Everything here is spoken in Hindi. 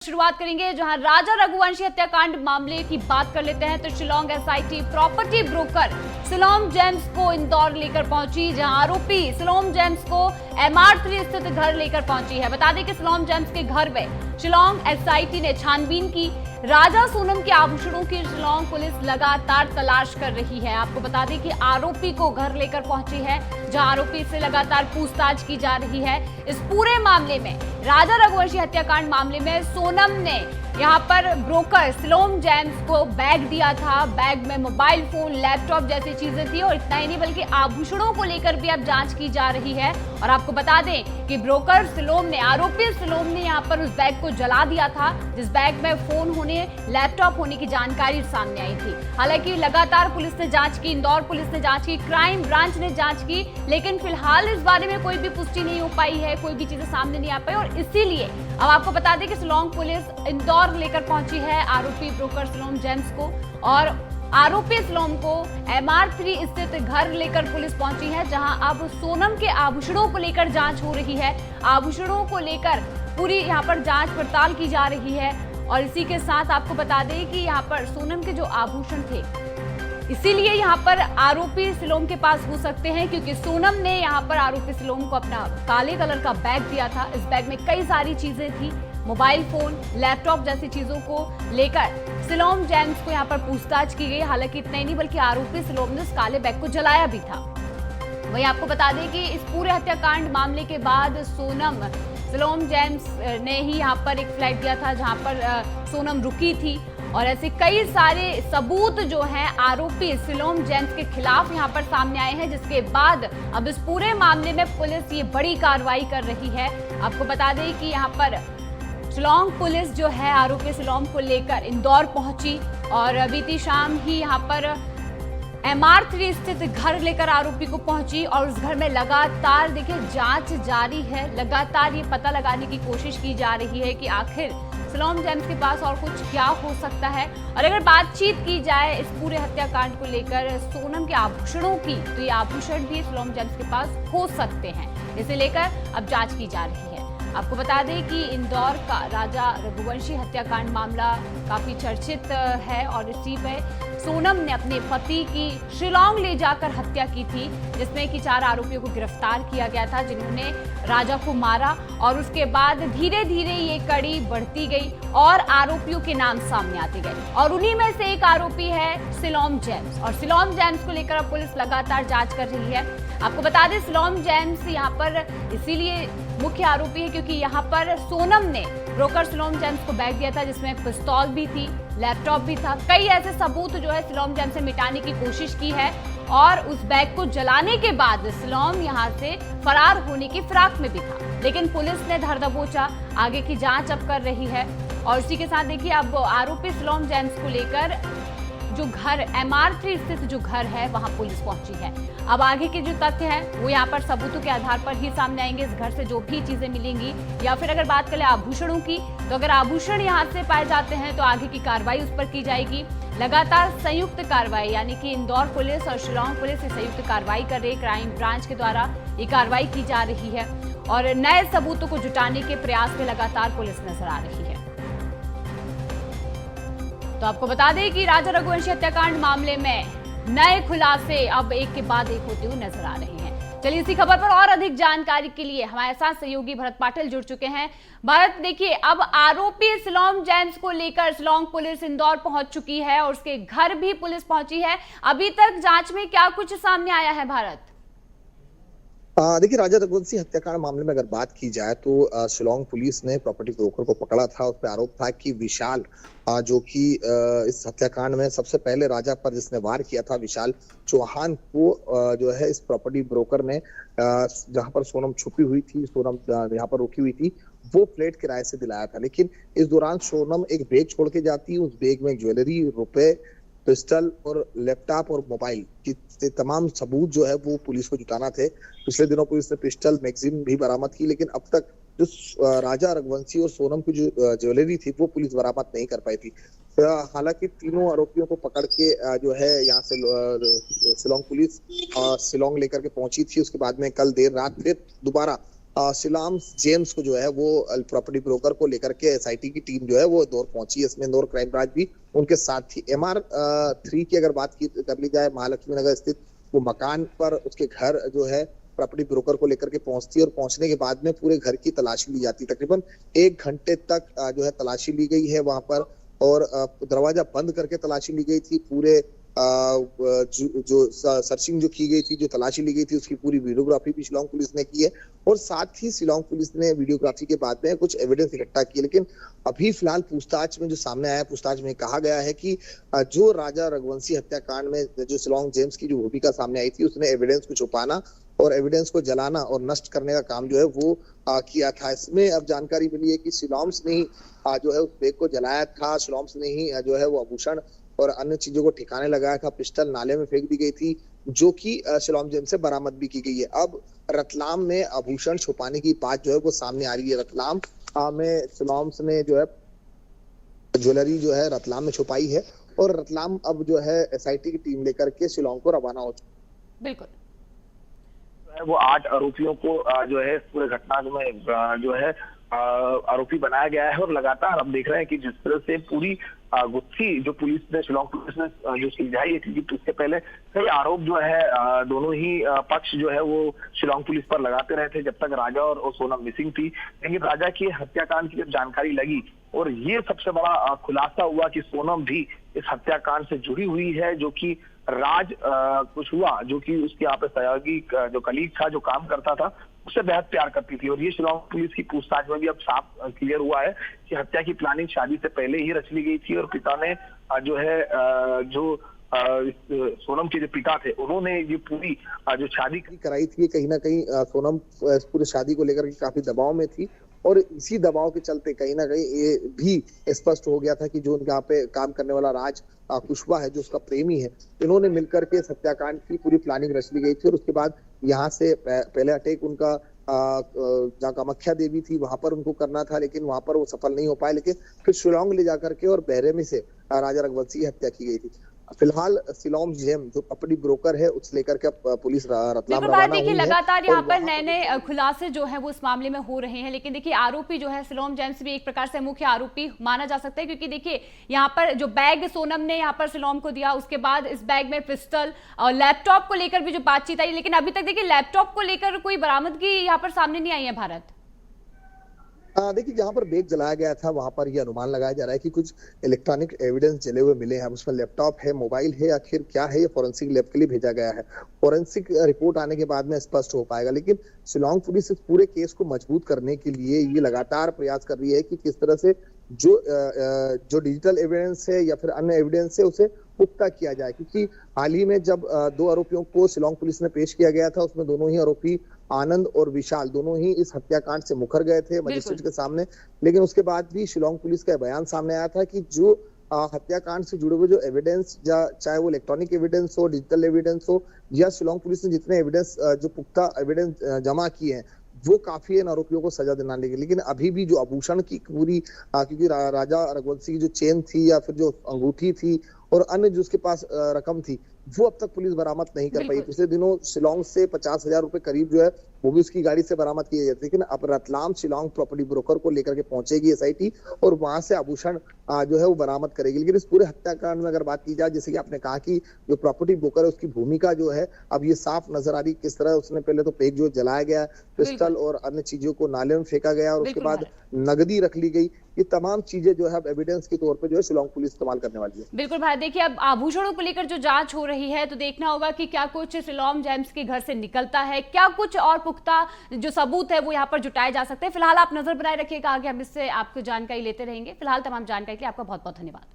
शुरुआत करेंगे जहां राजा रघुवंशी हत्याकांड मामले की बात कर लेते हैं तो Shillong SIT property broker coelom James को इंदौर लेकर पहुंची, जहां आरोपी सिलोम जेम्स को MR3 स्थित घर लेकर पहुंची है। बता दें कि सिलोम जेम्स के घर में शिलोंग एसआईटी ने छानबीन की। राजा सोनम के आभूषणों की शिलोंग पुलिस लगातार तलाश कर रही है। आपको बता दें कि आरोपी को घर लेकर पहुंची है, जहां आरोपी से लगातार पूछताछ की जा रही है। इस पूरे मामले में राजा रघुवंशी हत्याकांड मामले में सोनम ने यहां पर ब्रोकर सिलोम जेम्स को बैग दिया था। बैग में मोबाइल फोन, लैपटॉप जैसी चीजें थी और इतना ही नहीं बल्कि आभूषणों को लेकर भी अब जांच की जा रही है। और आपको बता दें कि ब्रोकर सिलोम ने, आरोपी सिलोम ने यहां पर उस बैग को जला दिया था जिस बैग में फोन होने, लैपटॉप होने की जानकारी सामने आई थी। हालांकि लगातार पुलिस ने जांच की, इंदौर पुलिस ने जांच की, क्राइम ब्रांच ने जांच की, लेकिन फिलहाल इस बारे में कोई भी पुष्टि नहीं हो पाई है, कोई भी चीजें सामने नहीं आ पाई। और इसीलिए अब आपको बता दें कि शिलोंग पुलिस इंदौर लेकर पहुंची है आरोपी ब्रोकर सिलोम जेम्स को, और आरोपी सिलोम को MR3 स्थित घर लेकर पुलिस पहुंची है, जहां अब सोनम के आभूषणों को लेकर जांच हो रही है। आभूषणों को लेकर पूरी यहां पर जांच पड़ताल की जा रही है। और इसी के साथ आपको बता दें कि यहां पर सोनम के जो आभूषण थे, इसीलिए यहां पर आरोपी सिलोम के पास हो सकते हैं, क्योंकि सोनम ने यहां पर आरोपी सिलोम को अपना काले कलर का बैग दिया था। इस बैग में कई सारी चीजें थी, मोबाइल फोन, लैपटॉप जैसी चीजों को लेकर सिलोम जेम्स को यहां पर पूछताछ की गई। हालांकि इतना ही नहीं बल्कि आरोपी सिलोम ने उस काले बैग को जलाया भी था। वहीं आपको बता दें कि इस पूरे हत्याकांड मामले के बाद सोनम सिलोम जेम्स ने ही यहां पर एक फ्लैट दिया था जहां पर सोनम रुकी थी। और ऐसे कई सारे सबूत जो हैं आरोपी सिलोम जेम्स के खिलाफ यहां पर सामने आए हैं, जिसके बाद अब इस पूरे मामले में पुलिस ये बड़ी कार्रवाई कर रही है। आपको बता दें कि यहां पर शिलोंग पुलिस जो है आरोपी सिलोम को लेकर इंदौर पहुंची और बीती शाम ही यहां पर MR3 स्थित घर लेकर आरोपी को पहुंची। और उस घर में लगातार देखिए जांच जारी है, लगातार ये पता लगाने की कोशिश की जा रही है कि आखिर सिलोम जेम्स के पास और कुछ क्या हो सकता है। और अगर बातचीत की जाए इस पूरे हत्याकांड को लेकर सोनम के आभूषणों की, तो ये आभूषण भी सिलोम जेम्स के पास हो सकते हैं। इसे लेकर अब जांच की जा रही है। आपको बता दें कि इंदौर का राजा रघुवंशी हत्याकांड मामला काफी चर्चित है और इसी पे सोनम ने अपने पति की शिलोंग ले जाकर हत्या की थी, जिसमें कि 4 आरोपियों को गिरफ्तार किया गया था जिन्होंने राजा को मारा। और उसके बाद धीरे धीरे ये कड़ी बढ़ती गई और आरोपियों के नाम सामने आते गए, और उन्हीं में से एक आरोपी है सिलोम जेम्स। और सिलोम जेम्स को लेकर अब पुलिस लगातार जांच कर रही है। आपको बता दें सिलोम जेम्स यहाँ पर इसीलिए मुख्य आरोपी है क्योंकि यहाँ पर सोनम ने ब्रोकर सिलोम जेम्स को बैग दिया था जिसमें पिस्तौल भी थी, लैपटॉप भी था। कई ऐसे सबूत जो है सिलोम जेम्स से मिटाने की कोशिश की है और उस बैग को जलाने के बाद सिलोम यहाँ से फरार होने की फिराक में भी था, लेकिन पुलिस ने धर दबोचा। आगे की जांच अब कर रही है। और इसी के साथ देखिए अब आरोपी सिलोम जेम्स को लेकर जो घर MR3 स्थित जो घर है वहां पुलिस पहुंची है। अब आगे के जो तथ्य हैं वो यहाँ पर सबूतों के आधार पर ही सामने आएंगे। इस घर से जो भी चीजें मिलेंगी, या फिर अगर बात करें आभूषणों की, तो अगर आभूषण यहाँ से पाए जाते हैं तो आगे की कार्रवाई उस पर की जाएगी। लगातार संयुक्त कार्रवाई, यानी कि इंदौर पुलिस और शिलोंग पुलिस संयुक्त कार्रवाई कर रही है। क्राइम ब्रांच के द्वारा ये कार्रवाई की जा रही है और नए सबूतों को जुटाने के प्रयास में लगातार पुलिस नजर आ रही है। तो आपको बता दें कि राजा रघुवंशी हत्याकांड मामले में नए खुलासे अब एक के बाद एक होते हुए नजर आ रहे हैं। चलिए इसी खबर पर और अधिक जानकारी के लिए हमारे साथ सहयोगी भरत पाटिल जुड़ चुके हैं। भरत, देखिए अब आरोपी सिलोम जेम्स को लेकर शिलोंग पुलिस इंदौर पहुंच चुकी है और उसके घर भी पुलिस पहुंची है। अभी तक जांच में क्या कुछ सामने आया है भारत? देखिए राजा रघुवंशी हत्याकांड मामले में अगर बात की जाए तो शिलोंग पुलिस ने प्रॉपर्टी ब्रोकर को पकड़ा था। उस पर आरोप था कि विशाल जो कि इस हत्याकांड में सबसे पहले राजा पर जिसने वार किया था, विशाल चौहान को जो है इस प्रॉपर्टी ब्रोकर ने जहां पर सोनम छुपी हुई थी, सोनम यहाँ पर रुकी हुई थी, वो फ्लैट किराए से दिलाया था। लेकिन इस दौरान सोनम एक बैग छोड़ के जाती है। उस बैग में ज्वेलरी, रुपए, पिस्टल और लैपटॉप और मोबाइल की तमाम सबूत जो है वो पुलिस को जुटाना थे। पिछले दिनों पुलिस ने पिस्टल, मैगजीन भी बरामद की, लेकिन अब तक जो राजा रघुवंशी और सोनम की जो ज्वेलरी थी वो पुलिस बरामद नहीं कर पाई थी। हालांकि तीनों आरोपियों को पकड़ के जो है यहाँ से शिलोंग पुलिस शिलोंग लेकर के पहुंची थी। उसके बाद में कल देर रात फिर दोबारा शिलाम जेम्स को जो है वो प्रॉपर्टी ब्रोकर को लेकर के एसआईटी की टीम जो है वो इंदौर पहुंची है। इसमें इंदौर क्राइम ब्रांच भी उनके साथ थी। MR3 की अगर बात कर ली जाए, महालक्ष्मी नगर स्थित वो मकान पर उसके घर जो है प्रॉपर्टी ब्रोकर को लेकर के पहुंचती है और पहुंचने के बाद में पूरे घर की तलाशी ली जाती है। तकरीबन 1 घंटे तक जो है तलाशी ली गई है वहां पर, और दरवाजा बंद करके तलाशी ली गई थी। पूरे जो सर्चिंग जो की गई थी, जो तलाशी ली गई थी, उसकी पूरी वीडियोग्राफी भी शिलांग पुलिस ने की है। और साथ ही शिलांग पुलिस ने वीडियोग्राफी के बाद में कुछ एविडेंस इकट्ठा किए। लेकिन अभी फिलहाल पूछताछ में जो सामने आया, पूछताछ में कहा गया है कि जो राजा रघुवंशी हत्याकांड में जो शिलांग जेम्स की जो भूमिका सामने आई थी, उसने एविडेंस को छुपाना और एविडेंस को जलाना और नष्ट करने का काम जो है वो किया था। इसमें अब जानकारी मिली है कि शिलॉम्स ने ही जो है उस बैग को जलाया था। शिलॉम्स ने ही जो है वो आभूषण और अन्य चीजों को ठिकाने लगाया था। पिस्टल नाले में फेंक दी गई थी, जो कि शिलॉन्ग जेम्स से बरामद भी की गई है। अब रतलाम में आभूषण छुपाने की बात जो है वो सामने आ रही है। रतलाम में शिलॉम्स ने जो है ज्वेलरी जो है रतलाम में छुपाई है, और रतलाम अब जो है एसआईटी की टीम लेकर के शिलॉन्ग को रवाना हो चुकी है। बिल्कुल, वो 8 आरोपियों को जो है इस पूरे घटना में जो है आरोपी बनाया गया है। और लगातार हम देख रहे हैं कि जिस तरह से पूरी गुत्थी जो पुलिस ने, शिलांग पुलिस ने जो सुलझाई है, क्योंकि इससे पहले कई आरोप जो है दोनों ही पक्ष जो है वो शिलांग पुलिस पर लगाते रहे थे जब तक राजा और सोनम मिसिंग थी। लेकिन राजा की हत्याकांड की जब जानकारी लगी और ये सबसे बड़ा खुलासा हुआ कि सोनम भी इस हत्याकांड से जुड़ी हुई है, जो कि राज कुशवाहा, जो कि उसके यहाँ पे सहयोगी जो कलीग था, जो काम करता था, उससे बेहद प्यार करती थी। और ये शिलांग पुलिस की पूछताछ में भी अब साफ क्लियर हुआ है कि हत्या की प्लानिंग शादी से पहले ही रच ली गई थी। और पिता ने जो है सोनम के जो पिता थे, उन्होंने ये पूरी जो शादी कराई थी। कहीं ना कहीं सोनम पूरी शादी को लेकर के काफी दबाव में थी, और इसी दबाव के चलते कहीं ना कहीं ये भी स्पष्ट हो गया था कि जो उनके यहाँ पे काम करने वाला राज कुशवाहा है, जो उसका प्रेमी है, इन्होंने मिलकर के हत्याकांड की पूरी प्लानिंग रच ली गई थी। और उसके बाद यहाँ से पहले अटैक उनका जहाँ कामाख्या देवी थी वहां पर उनको करना था, लेकिन वहां पर वो सफल नहीं हो पाए। लेकिन फिर शिलांग ले जाकर के और बहरे से राजा रघुवंशी की हत्या की गई थी। फिलहाल शिलांग जेम जो प्रॉपर्टी ब्रोकर है, उस लेकर के पुलिस रतलाम रवाना हुई है। लगातार यहाँ पर नए नए खुलासे जो है वो इस मामले में हो रहे हैं। लेकिन देखिए, आरोपी जो है शिलांग जेम्स भी एक प्रकार से मुख्य आरोपी माना जा सकता है, क्योंकि देखिए यहाँ पर जो बैग सोनम ने यहाँ पर शिलांग को दिया, उसके बाद इस बैग में पिस्टल और लैपटॉप को लेकर भी जो बातचीत आई, लेकिन अभी तक देखिए लैपटॉप को लेकर कोई बरामदगी यहाँ पर सामने नहीं आई है भारत। देखिए, जहां पर बैग जलाया गया था वहां पर यह अनुमान लगाया जा रहा है कि कुछ इलेक्ट्रॉनिक एविडेंस जले हुए मिले हैं। उसमें लैपटॉप है, मोबाइल है, आखिर क्या है, ये फोरेंसिक लैब के लिए भेजा गया है। फोरेंसिक रिपोर्ट आने के बाद में स्पष्ट हो पाएगा। लेकिन शिलांग पुलिस इस पूरे केस को मजबूत करने के लिए ये लगातार प्रयास कर रही है कि किस तरह से जो डिजिटल एविडेंस है या फिर अन्य एविडेंस है उसे पुख्ता किया जाए। क्योंकि हाल ही में जब 2 आरोपियों को शिलांग पुलिस ने पेश किया गया था, उसमें दोनों ही आरोपी आनंद और विशाल दोनों ही इस हत्याकांड से मुकर गए थे मजिस्ट्रेट के सामने। लेकिन उसके बाद भी शिलांग पुलिस का बयान सामने आया था कि जो हत्याकांड से जुड़े हुए जो एविडेंस, चाहे वो इलेक्ट्रॉनिक एविडेंस हो, डिजिटल एविडेंस हो, या शिलांग पुलिस ने जितने एविडेंस जो पुख्ता एविडेंस जमा किए हैं, वो काफी है इन आरोपियों को सजा दिलाने के। लेकिन अभी भी जो आभूषण की पूरी क्योंकि राजा रघुवंशी की जो चेन थी या फिर जो अंगूठी थी और अन्य जो उसके पास रकम थी, वो अब तक पुलिस बरामद नहीं कर पाई। पिछले दिनों शिलांग से 50,000 रुपए करीब जो है वो भी उसकी गाड़ी से बरामद किए गए थे। लेकिन अब रतलाम शिलांग प्रॉपर्टी ब्रोकर को लेकर के पहुंचेगी एसआईटी और वहां से आभूषण जो है वो बरामद करेगी। लेकिन इस पूरे हत्याकांड में अगर बात की जाए, जैसे कि आपने कहा कि जो प्रॉपर्टी ब्रोकर है उसकी भूमिका जो है अब ये साफ नजर आ रही, किस तरह उसने पहले तो पेग जो जलाया गया, पिस्टल और अन्य चीजों को नाले में फेंका गया और उसके बाद नगदी रख ली गई। ये तमाम चीजें जो है एविडेंस के तौर पे जो है शिलांग पुलिस इस्तेमाल करने वाली है। बिल्कुल भाई, देखिए अब आभूषणों को लेकर जो जांच हो रही है तो देखना होगा कि क्या कुछ शिलांग जेम्स के घर से निकलता है, क्या कुछ और पुख्ता जो सबूत है वो यहाँ पर जुटाए जा सकते हैं। फिलहाल आप नजर बनाए रखिएगा, आगे हम इससे आपको जानकारी लेते रहेंगे। फिलहाल तमाम जानकारी के लिए आपका बहुत बहुत धन्यवाद।